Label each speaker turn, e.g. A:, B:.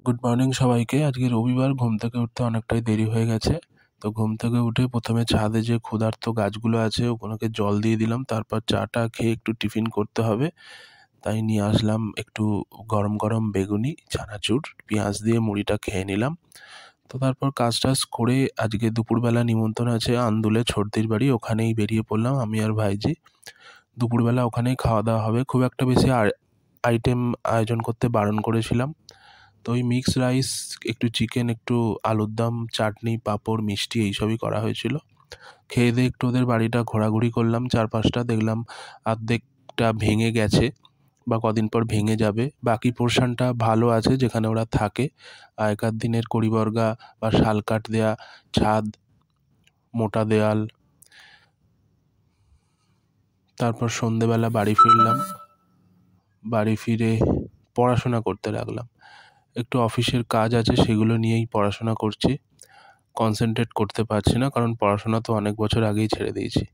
A: Good morning সবাইকে। আজকে রবিবার, ঘুম থেকে উঠতে অনেকটাই দেরি হয়ে গেছে। তো ঘুম থেকে উঠে প্রথমে ছাদে যে ক্ষুধার্ত গাছগুলো আছে ওগুলোকে জল দিয়ে দিলাম, তারপর চাটা খেয়ে একটু টিফিন করতে হবে, তাই নিয়ে আসলাম একটু গরম গরম বেগুনি, চানাচুর, পেঁয়াজ দিয়ে মুড়িটা খেয়ে নিলাম। তো তারপর কাজ টাজ করে আজকে দুপুরবেলা নিমন্ত্রণ আছে আন্দুলে ছর্দির বাড়ি, ওখানেই বেরিয়ে পড়লাম আমি আর ভাইজি। দুপুরবেলা ওখানেই খাওয়া দাওয়া হবে, খুব একটা বেশি আইটেম আয়োজন করতে বারণ করেছিলাম। তো ওই মিক্সড রাইস, একটু চিকেন, একটু আলুর দম, চাটনি, পাঁপড়, মিষ্টি এইসবই করা হয়েছিল। খেয়ে দিয়ে একটু ওদের বাড়িটা ঘোরাঘুরি করলাম, চারপাশটা দেখলাম। অর্ধেকটা ভেঙে গেছে বা কদিন পর ভেঙে যাবে, বাকি পোর্শনটা ভালো আছে যেখানে ওরা থাকে। আগেকার দিনের কড়িবর্গা বা শালকাঠ দেয়া ছাদ, মোটা দেয়াল। তারপর সন্ধেবেলা বাড়ি ফিরলাম, বাড়ি ফিরে পড়াশোনা করতে লাগলাম। একটু অফিসের কাজ আছে, সেগুলো নিয়েই পড়াশোনা করছি। কনসেন্ট্রেট করতে পারছি না, কারণ পড়াশোনা তো অনেক বছর আগেই ছেড়ে দিয়েছি।